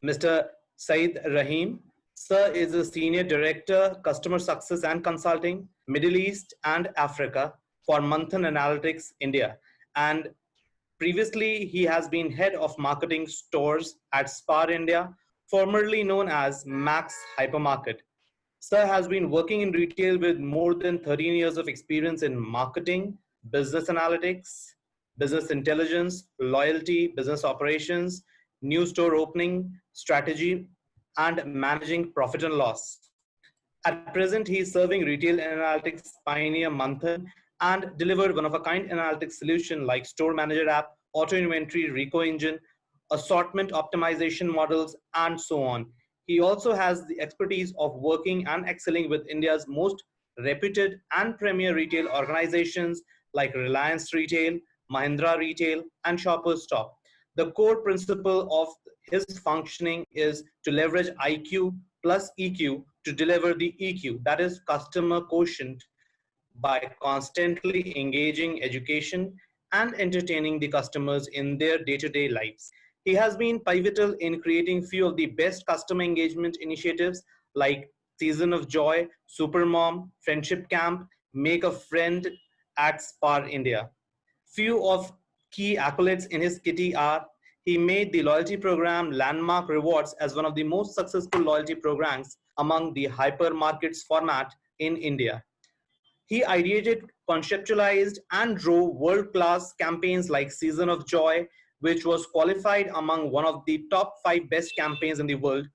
Mr. Syed Rahim. Sir is a Senior Director, Customer Success and Consulting, Middle East and Africa for Manthan Analytics India. And previously, he has been Head of Marketing Stores at SPAR India, formerly known as Max Hypermarket. Sir has been working in retail with more than 13 years of experience in marketing, business analytics, business intelligence, loyalty, business operations, new store opening, strategy, and managing profit and loss. At present, he is serving retail analytics pioneer Manthan and delivered one-of-a-kind analytics solution like Store Manager app, auto inventory, Rico engine, assortment optimization models, and so on. He also has the expertise of working and excelling with India's most reputed and premier retail organizations like Reliance Retail, Mahindra Retail, and Shoppers Stop. The core principle of his functioning is to leverage IQ plus EQ to deliver the EQ, that is customer quotient, by constantly engaging education and entertaining the customers in their day-to-day lives. He has been pivotal in creating few of the best customer engagement initiatives like Season of Joy, Supermom, Friendship Camp, Make a Friend at SPAR India. Few of key accolades in his kitty are: he made the loyalty program Landmark Rewards as one of the most successful loyalty programs among the hypermarkets format in India. He ideated, conceptualized, and drove world-class campaigns like Season of Joy, which was qualified among one of the top 5 best campaigns in the World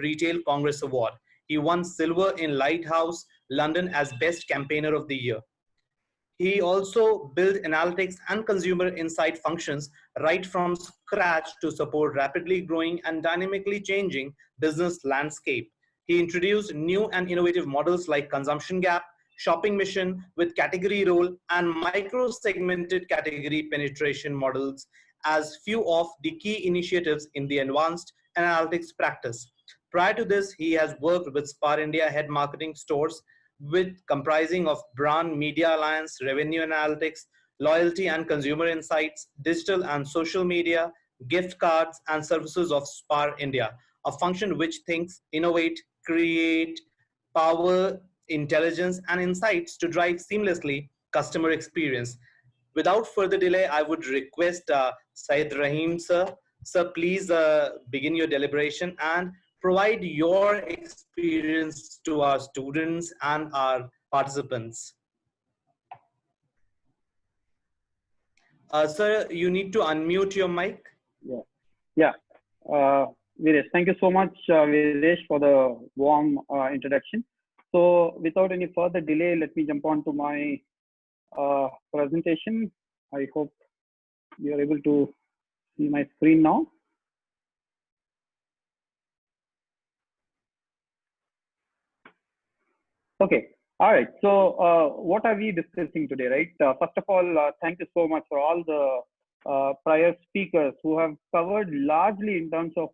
Retail Congress Award. He won silver in Lighthouse London as Best Campaigner of the Year. He also built analytics and consumer insight functions right from scratch to support rapidly growing and dynamically changing business landscape. He introduced new and innovative models like consumption gap, shopping mission with category role, and micro-segmented category penetration models as few of the key initiatives in the advanced analytics practice. Prior to this, he has worked with SPAR India head marketing stores with comprising of brand media alliance, revenue analytics, loyalty and consumer insights, digital and social media, gift cards and services of SPAR India, a function which thinks, innovate, create, power, intelligence and insights to drive seamlessly customer experience. Without further delay, I would request Syed Rahim sir. Sir, please begin your deliberation and provide your experience to our students and our participants. Sir, you need to unmute your mic. Yeah. Viresh, thank you so much, Viresh, for the warm introduction. So without any further delay, let me jump on to my presentation. I hope you are able to see my screen now. Okay. All right. So what are we discussing today, right? First of all, thank you so much for all the prior speakers who have covered largely in terms of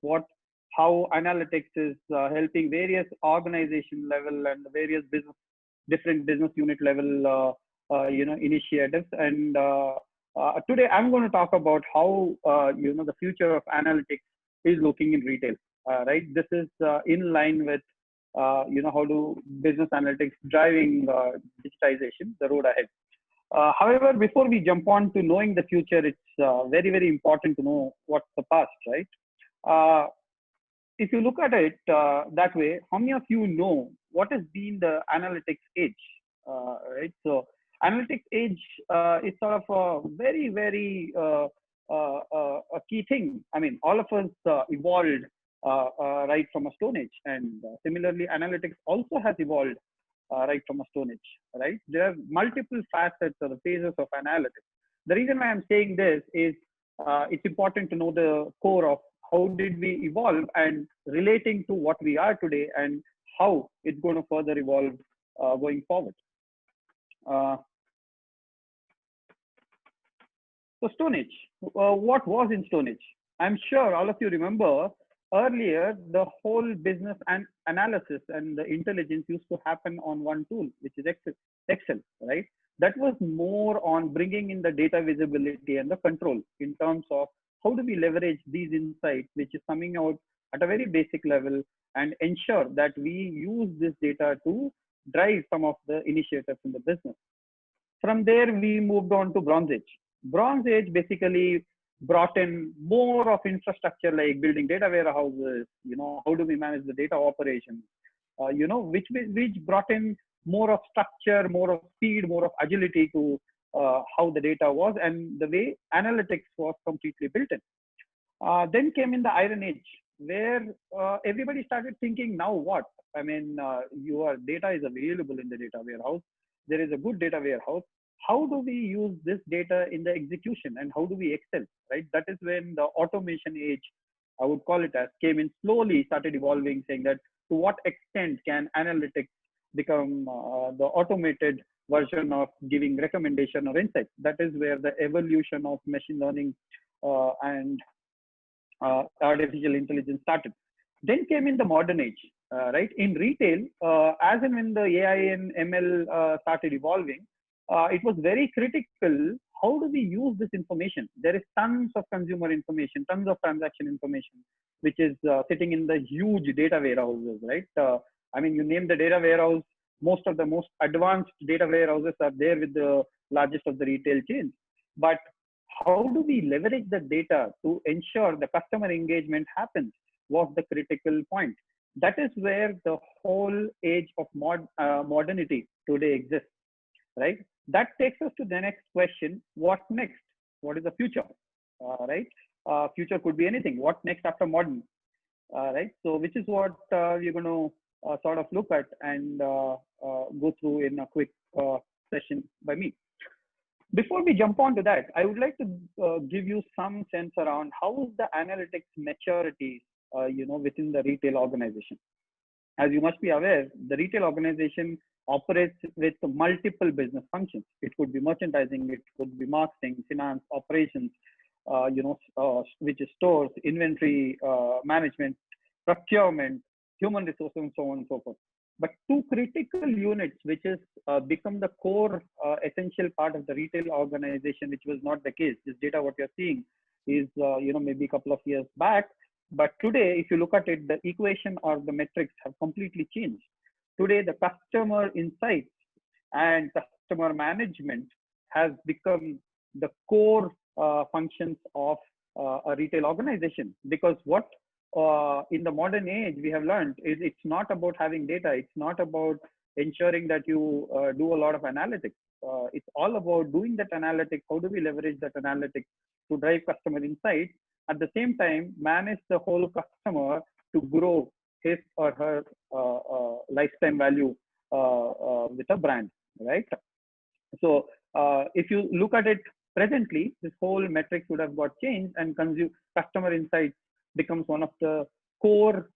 how analytics is helping various organization level and various different business unit level initiatives. And today I'm going to talk about how the future of analytics is looking in retail. Right. This is in line with how do business analytics driving digitization, the road ahead. However, before we jump on to knowing the future, it's very, very important to know what's the past, right? If you look at it that way, how many of you know what has been the analytics age, right? So analytics age is sort of a very, very a key thing. I mean, all of us evolved right from a stone age, and similarly analytics also has evolved right from a stone age, right? There are multiple facets or the phases of analytics. The reason why I'm saying this is it's important to know the core of how did we evolve and relating to what we are today and how it's going to further evolve going forward. So Stone Age, what was in Stone Age? I'm sure all of you remember earlier, the whole business and analysis and the intelligence used to happen on one tool, which is Excel, right? That was more on bringing in the data visibility and the control in terms of how do we leverage these insights, which is coming out at a very basic level and ensure that we use this data to drive some of the initiatives in the business. From there, we moved on to Bronze Age. Bronze Age basically brought in more of infrastructure like building data warehouses, how do we manage the data operations, which brought in more of structure, more of speed, more of agility to how the data was and the way analytics was completely built in. Then came in the Iron Age, where everybody started thinking, now what? I mean, your data is available in the data warehouse. There is a good data warehouse. How do we use this data in the execution and how do we excel, right? That is when the automation age, I would call it as, came in slowly, started evolving, saying that to what extent can analytics become the automated version of giving recommendation or insight. That is where the evolution of machine learning and artificial intelligence started. Then came in the modern age, right? In retail, as and when the AI and ML started evolving, it was very critical. How do we use this information? There is tons of consumer information, tons of transaction information, which is sitting in the huge data warehouses, right? I mean, you name the data warehouse, most of the most advanced data warehouses are there with the largest of the retail chains. But how do we leverage the data to ensure the customer engagement happens was the critical point. That is where the whole age of modernity today exists, right? That takes us to the next question. What next? What is the future, right? Future could be anything. What next after modern, right? So which is what we're going to sort of look at and go through in a quick session by me. Before we jump on to that, I would like to give you some sense around how is the analytics maturity, within the retail organization. As you must be aware, the retail organization operates with multiple business functions. It could be merchandising, it could be marketing, finance, operations, which is stores, inventory management, procurement, human resources, and so on and so forth. But two critical units, which is become the core essential part of the retail organization, which was not the case. This data, what you're seeing is, maybe a couple of years back. But today, if you look at it, the equation or the metrics have completely changed. Today, the customer insights and customer management has become the core functions of a retail organization. Because what in the modern age we have learned is it's not about having data. It's not about ensuring that you do a lot of analytics. It's all about doing that analytics. How do we leverage that analytics to drive customer insights? At the same time, manage the whole customer to grow his or her lifetime value with a brand, right? So if you look at it presently, this whole metrics would have got changed, and customer insights becomes one of the core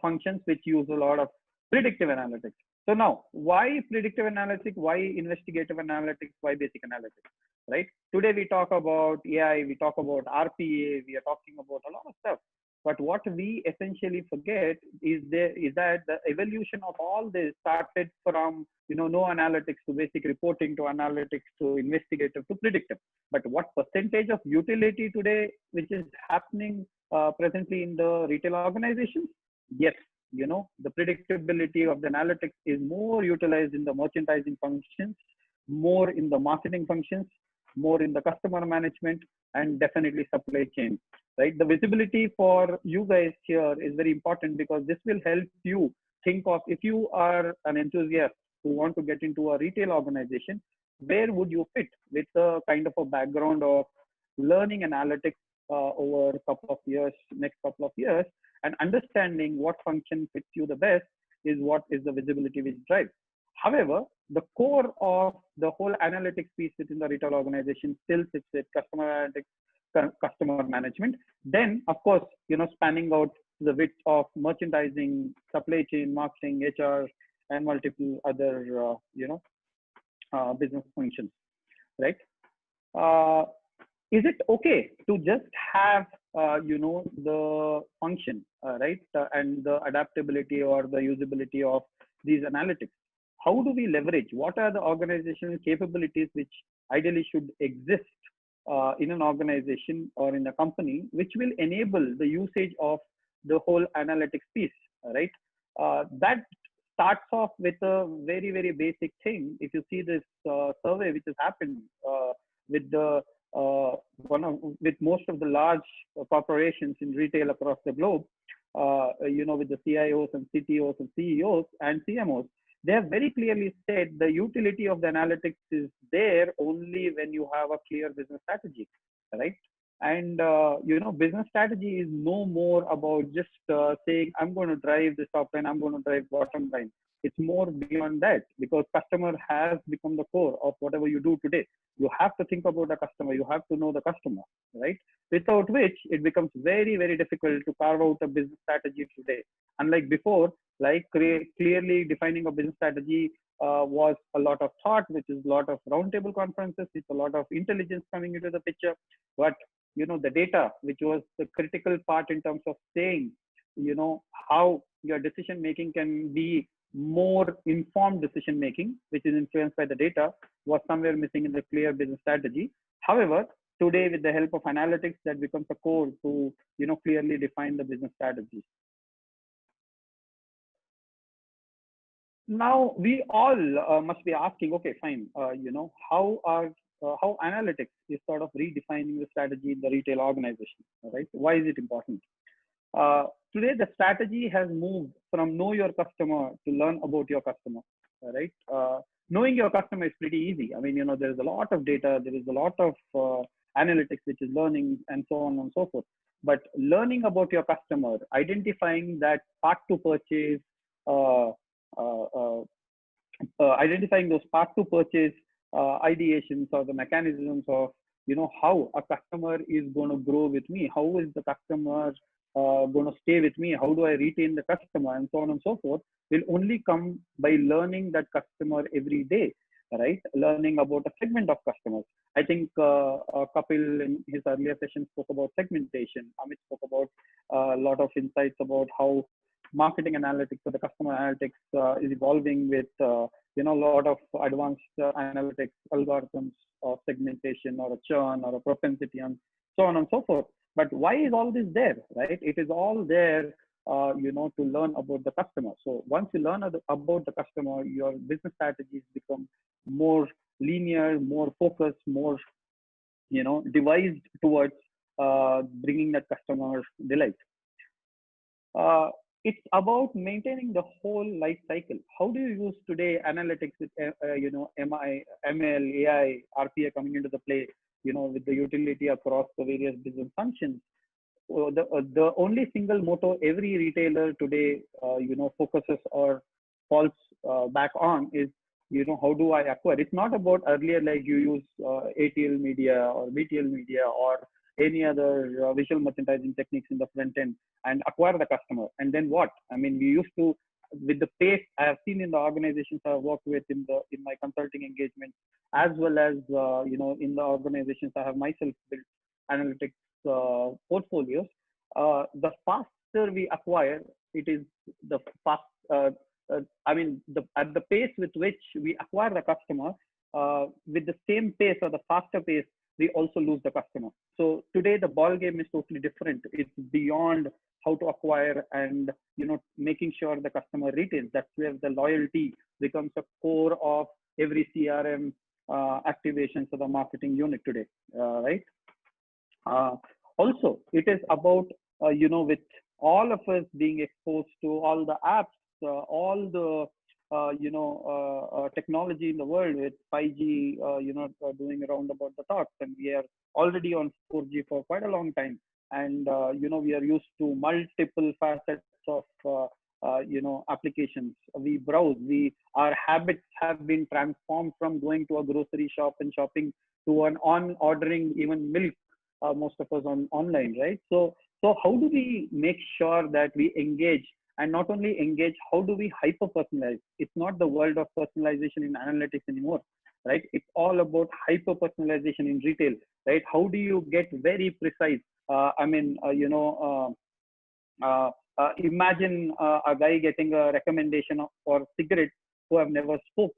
functions which use a lot of predictive analytics. So now, why predictive analytics? Why investigative analytics? Why basic analytics? Right? Today we talk about AI, we talk about RPA, we are talking about a lot of stuff. But what we essentially forget is that the evolution of all this started from no analytics to basic reporting to analytics to investigative to predictive. But what percentage of utility today, which is happening presently in the retail organizations? Yes, the predictability of the analytics is more utilized in the merchandising functions, more in the marketing functions, more in the customer management, and definitely supply chain, right? The visibility for you guys here is very important because this will help you think of, if you are an enthusiast who want to get into a retail organization, where would you fit with a kind of a background of learning analytics over a couple of years, next couple of years, and understanding what function fits you the best is what is the visibility which drives. However, the core of the whole analytics piece within the retail organization still sits with customer analytics, customer management. Then, of course, spanning out the width of merchandising, supply chain, marketing, HR, and multiple other, business functions, right? Is it okay to just have, the function, right, and the adaptability or the usability of these analytics? How do we leverage? What are the organizational capabilities which ideally should exist in an organization or in a company, which will enable the usage of the whole analytics piece, right? That starts off with a very, very basic thing. If you see this survey which has happened with the with most of the large corporations in retail across the globe, with the CIOs and CTOs and CEOs and CMOs, they have very clearly said the utility of the analytics is there only when you have a clear business strategy, right? And business strategy is no more about just saying I'm going to drive this top line, I'm going to drive bottom line. It's more beyond that, because customer has become the core of whatever you do today. You have to think about the customer, you have to know the customer, right? Without which it becomes very, very difficult to carve out a business strategy today. Unlike before, like clearly defining a business strategy was a lot of thought, which is a lot of roundtable conferences, it's a lot of intelligence coming into the picture. But the data, which was the critical part in terms of saying, how your decision making can be more informed decision making, which is influenced by the data, was somewhere missing in the clear business strategy. However, today with the help of analytics, that becomes a core to clearly define the business strategy. Now we all must be asking, okay, fine, how analytics is sort of redefining the strategy in the retail organization, right? Why is it important? Today, the strategy has moved from know your customer to learn about your customer, right? Knowing your customer is pretty easy. I mean, there's a lot of data, there is a lot of analytics, which is learning and so on and so forth. But learning about your customer, identifying that path to purchase, identifying those path to purchase ideations or the mechanisms of how a customer is going to grow with me, how is the customer going to stay with me, how do I retain the customer, and so on and so forth, will only come by learning that customer every day, right? Learning about a segment of customers. I think Kapil in his earlier session spoke about segmentation. Amit spoke about a lot of insights about how marketing analytics or the customer analytics is evolving with a lot of advanced analytics algorithms of segmentation or a churn or a propensity and so on and so forth. But why is all this there, right? It is all there, to learn about the customer. So once you learn about the customer, your business strategies become more linear, more focused, more, devised towards bringing that customer delight. It's about maintaining the whole life cycle. How do you use today analytics with, ML, AI, RPA coming into the play, with the utility across the various business functions? The only single motto every retailer today, focuses or falls back on is, how do I acquire? It's not about earlier, like you use ATL media or BTL media or any other visual merchandising techniques in the front end and acquire the customer. And then what? I mean, we used to, with the pace I have seen in the organizations I have worked with in my consulting engagement, as well as, in the organizations I have myself built analytics portfolios, the faster we acquire, it is the fast, at the pace with which we acquire the customer, with the same pace or the faster pace, we also lose the customer. So today the ball game is totally different. It's beyond how to acquire and making sure the customer retains. That's where the loyalty becomes a core of every CRM activation for the marketing unit today, right? Also, it is about with all of us being exposed to all the apps, all the technology in the world with 5G, doing around about the talks, and we are already on 4G for quite a long time. And, we are used to multiple facets of, applications. We browse, our habits have been transformed from going to a grocery shop and shopping to ordering even milk, most of us online, right? So how do we make sure that we engage? And not only engage, how do we hyper personalize? It's not the world of personalization in analytics anymore, right? It's all about hyper personalization in retail, right? How do you get very precise? Imagine a guy getting a recommendation for cigarettes who have never spoke,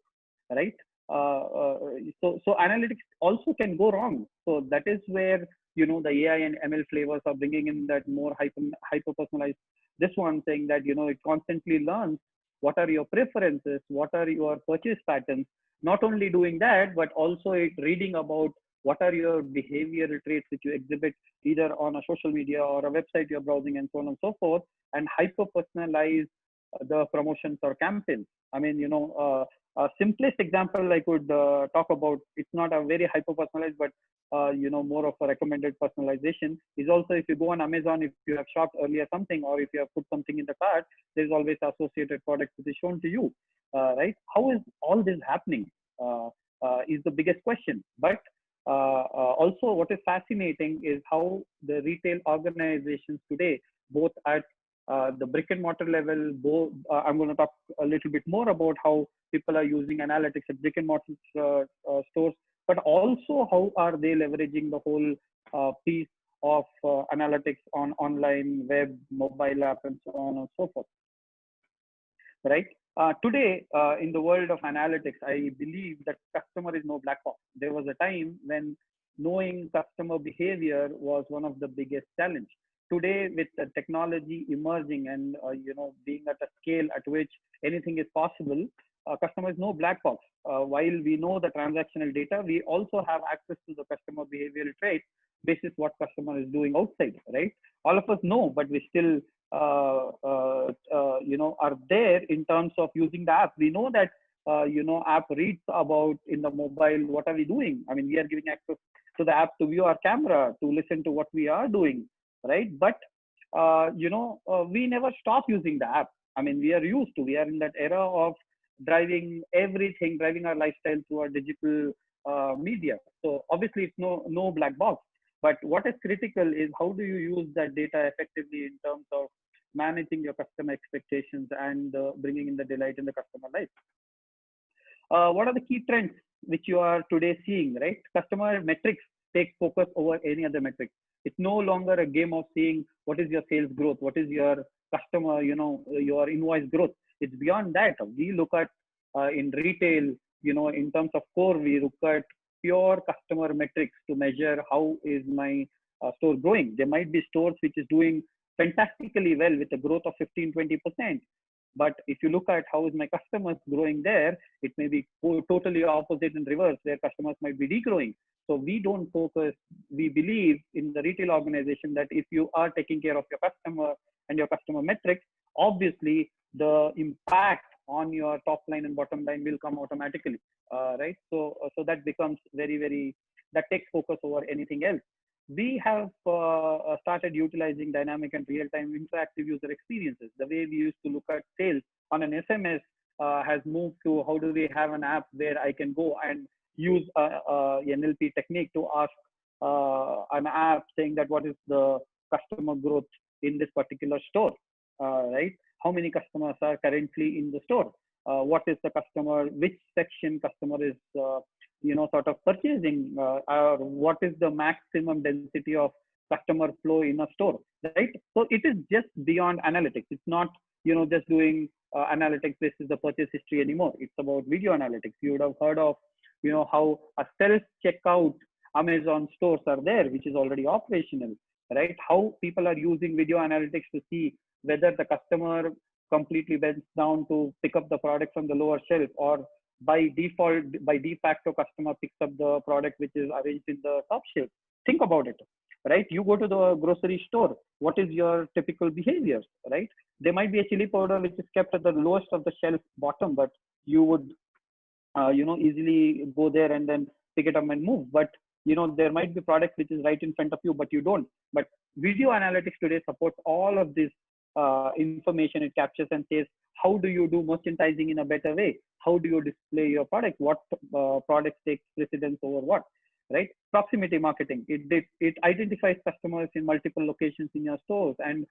right? So analytics also can go wrong. So that is where the AI and ML flavors are bringing in that more hyper personalized. This one saying that, it constantly learns what are your preferences, what are your purchase patterns. Not only doing that, but also it reading about what are your behavioral traits which you exhibit either on a social media or a website you're browsing and so on and so forth, and hyper personalize the promotions or campaigns. I mean, a simplest example I could talk about, it's not a very hyper personalized, but more of a recommended personalization is also if you go on Amazon, if you have shopped earlier something, or if you have put something in the cart, there's always associated product which is shown to you, right? How is all this happening is the biggest question. But also what is fascinating is how the retail organizations today, both at the brick and mortar level, I'm going to talk a little bit more about how people are using analytics at brick and mortar stores, but also how are they leveraging the whole piece of analytics on online, web, mobile app, and so on and so forth, right? Today, in the world of analytics, I believe that customer is no black box. There was a time when knowing customer behavior was one of the biggest challenge. Today, with the technology emerging and being at a scale at which anything is possible, customer is no black box. While we know the transactional data, we also have access to the customer behavioral traits basis what customer is doing outside, right? All of us know, but we still are there in terms of using the app. We know that app reads about in the mobile what are we doing. I mean, we are giving access to the app to view our camera, to listen to what we are doing, right? But we never stop using the app. I mean, we are in that era of driving our lifestyle through our digital media. So obviously it's no black box. But what is critical is how do you use that data effectively in terms of managing your customer expectations and bringing in the delight in the customer life. What are the key trends which you are today seeing, right? Customer metrics take focus over any other metrics. It's no longer a game of seeing what is your sales growth, what is your customer, your invoice growth. It's beyond that. We look at in retail, in terms of core, we look at pure customer metrics to measure how is my store growing. There might be stores which is doing fantastically well with a growth of 15-20%. But if you look at how is my customers growing there, it may be totally opposite and reverse, where customers might be degrowing. So we don't focus, we believe in the retail organization that if you are taking care of your customer and your customer metrics, obviously the impact on your top line and bottom line will come automatically, right? So that becomes that takes focus over anything else. We have started utilizing dynamic and real-time interactive user experiences. The way we used to look at sales on an SMS has moved to how do we have an app where I can go and use NLP technique to ask an app saying that what is the customer growth in this particular store, right? How many customers are currently in the store? What is the customer, which section customer is sort of purchasing, or what is the maximum density of customer flow in a store, right? So it is just beyond analytics. It's not just doing analytics basis the purchase history anymore. It's about video analytics. You would have heard of how a self checkout Amazon stores are there, which is already operational, right? How people are using video analytics to see whether the customer completely bends down to pick up the product from the lower shelf, or by default, by de facto, customer picks up the product which is arranged in the top shelf. Think about it, right? You go to the grocery store. What is your typical behavior, right? There might be a chili powder which is kept at the lowest of the shelf bottom, but you would, easily go there and then pick it up and move. But there might be products which is right in front of you, but you don't. But video analytics today supports all of this information. It captures and says, how do you do merchandising in a better way? How do you display your product? What products take precedence over what, right? Proximity marketing. It identifies customers in multiple locations in your stores and,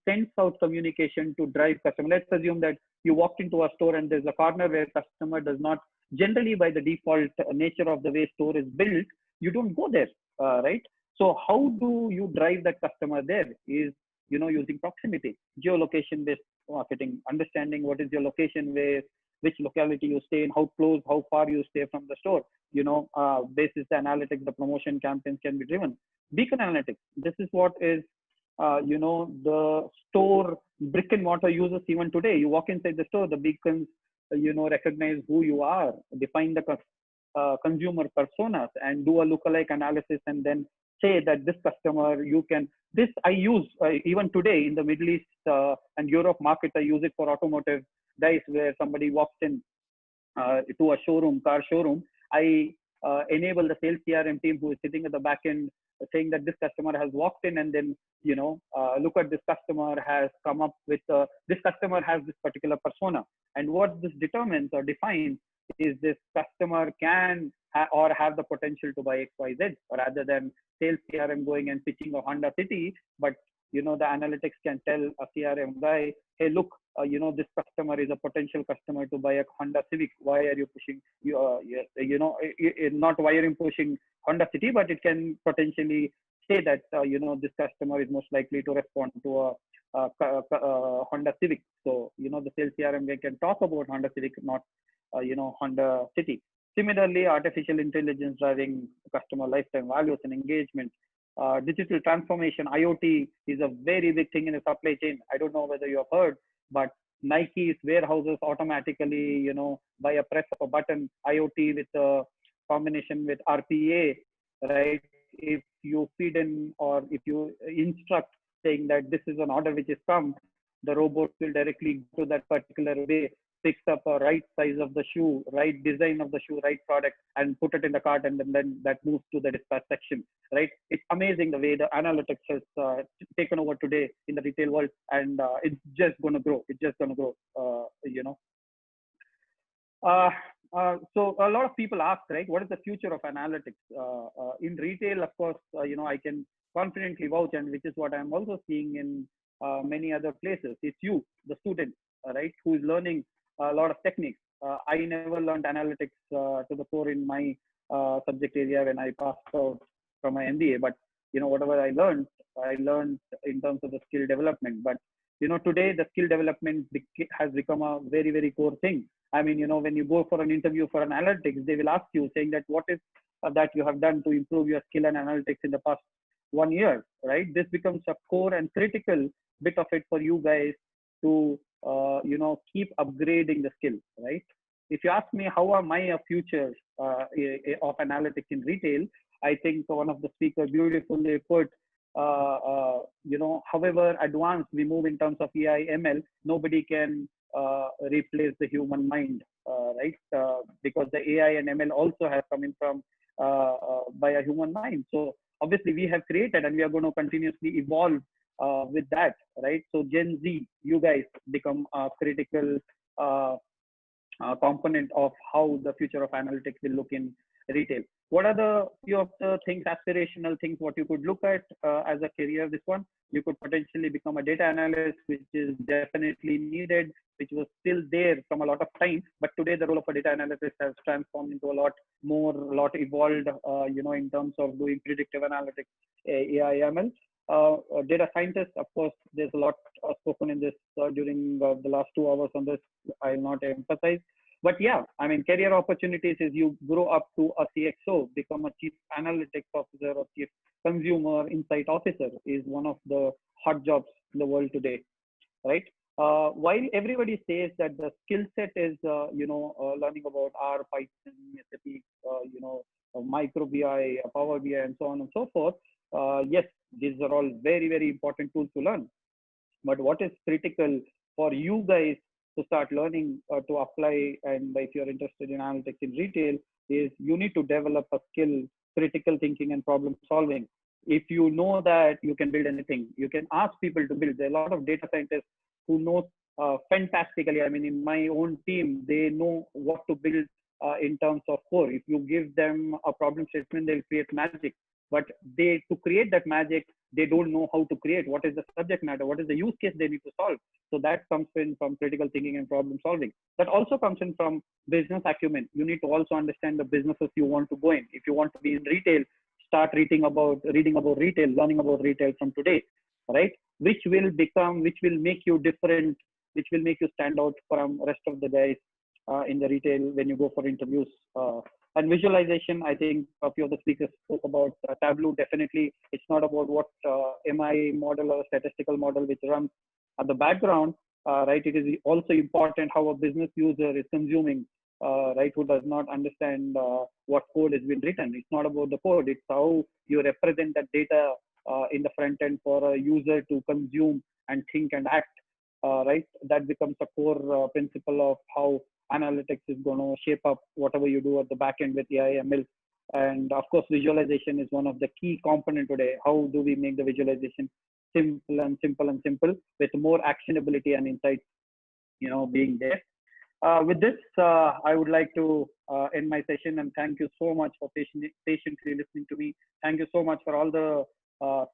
sends out communication to drive customer. Let's assume that you walked into a store and there's a corner where customer does not, generally by the default nature of the way store is built, you don't go there, right? So how do you drive that customer there is, using proximity, geolocation based marketing, understanding what is your location, where which locality you stay in, how close, how far you stay from the store. Basis the analytics, the promotion campaigns can be driven. Beacon analytics. This is what is, the store brick and mortar users even today. You walk inside the store, the beacons, recognize who you are, define the consumer personas, and do a lookalike analysis, and then say that this customer you can. This I use even today in the Middle East and Europe market. I use it for automotive guys, where somebody walks in to a showroom, car showroom. I enable the sales CRM team who is sitting at the back end, saying that this customer has walked in, and then look at this customer has come up with this customer has this particular persona, and what this determines or defines is this customer can or have the potential to buy XYZ, rather than sales CRM going and pitching a Honda City. But the analytics can tell a CRM guy, hey, look, this customer is a potential customer to buy a Honda Civic. Why are you pushing? Not why are you pushing Honda City, but it can potentially say that this customer is most likely to respond to a Honda Civic. So the sales CRM guy can talk about Honda Civic, not Honda City. Similarly, artificial intelligence driving customer lifetime values and engagement. Digital transformation, IoT is a very big thing in the supply chain. I don't know whether you have heard, but Nike's warehouses automatically, by a press of a button, IoT with a combination with RPA, right? If you feed in or if you instruct saying that this is an order which is come, the robot will directly go to that particular way, picks up a right size of the shoe, right design of the shoe, right product, and put it in the cart, and then that moves to the dispatch section, right? It's amazing the way the analytics has taken over today in the retail world, and it's just going to grow. It's just going to grow, So a lot of people ask, right, what is the future of analytics? In retail, of course, I can confidently vouch, and which is what I'm also seeing in many other places. It's you, the student, right, who is learning a lot of techniques. I never learned analytics to the core in my subject area when I passed out from my MBA. But whatever I learned in terms of the skill development. But today the skill development has become a very, very core thing. I mean, when you go for an interview for analytics, they will ask you saying that what is that you have done to improve your skill and analytics in the past 1 year, right? This becomes a core and critical bit of it for you guys to keep upgrading the skill, right? If you ask me how am I a future of analytics in retail, I think one of the speakers beautifully put, however advanced we move in terms of AI, ML, nobody can replace the human mind, right? Because the AI and ML also have come in from by a human mind. So obviously we have created, and we are going to continuously evolve with that, right? So Gen Z, you guys become a critical component of how the future of analytics will look in retail. What are the few of the things, aspirational things, what you could look at as a career? This one, you could potentially become a data analyst, which is definitely needed, which was still there from a lot of time. But today, the role of a data analyst has transformed into a lot evolved, in terms of doing predictive analytics, AI, ML. Data scientists, of course, there's a lot spoken in this during the last 2 hours on this. I'll not emphasize. But yeah, I mean, career opportunities is you grow up to a CXO, become a chief analytics officer or chief consumer insight officer is one of the hot jobs in the world today, right? While everybody says that the skill set is, learning about R, Python, SAP, micro BI, Power BI, and so on and so forth. Yes, these are all very, very important tools to learn. But what is critical for you guys to start learning to apply, and if you're interested in analytics in retail, is you need to develop a skill, critical thinking and problem solving. If you know that, you can build anything. You can ask people to build. There are a lot of data scientists who know fantastically. I mean, in my own team, they know what to build in terms of core. If you give them a problem statement, they'll create magic. But to create that magic, they don't know how to create. What is the subject matter? What is the use case they need to solve? So that comes in from critical thinking and problem solving. That also comes in from business acumen. You need to also understand the businesses you want to go in. If you want to be in retail, start reading about retail, learning about retail from today, right? Which will make you different, which will make you stand out from rest of the guys in the retail when you go for interviews. And visualization, I think a few of the speakers spoke about Tableau. Definitely, it's not about what MI model or statistical model which runs at the background, right? It is also important how a business user is consuming, right? Who does not understand what code has been written. It's not about the code. It's how you represent that data in the front end for a user to consume and think and act, right? That becomes a core principle of how analytics is going to shape up whatever you do at the back end with AI ML. And of course, visualization is one of the key component today. How do we make the visualization simple and simple and simple with more actionability and insights, being there. With this, I would like to end my session and thank you so much for patiently listening to me. Thank you so much for all the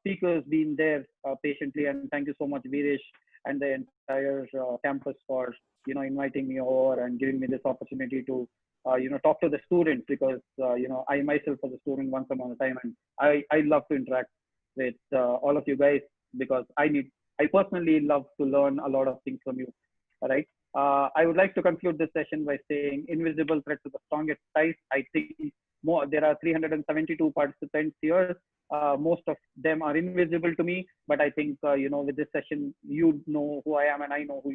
speakers being there patiently, and thank you so much, Viresh, and the entire campus for inviting me over and giving me this opportunity to talk to the students, because I myself was a student once upon a time, and I love to interact with all of you guys, because I personally love to learn a lot of things from you. All right. I would like to conclude this session by saying invisible threats are the strongest ties. I think there are 372 participants here. Most of them are invisible to me, but I think, with this session, you know who I am and I know who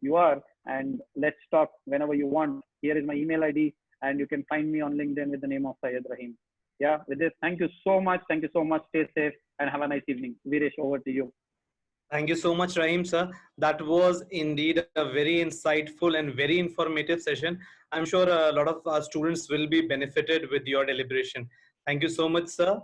you are. And let's talk whenever you want. Here is my email ID, and you can find me on LinkedIn with the name of Syed Rahim. Yeah, with this, thank you so much. Thank you so much. Stay safe and have a nice evening. Viresh, over to you. Thank you so much, Rahim, sir. That was indeed a very insightful and very informative session. I'm sure a lot of our students will be benefited with your deliberation. Thank you so much, sir.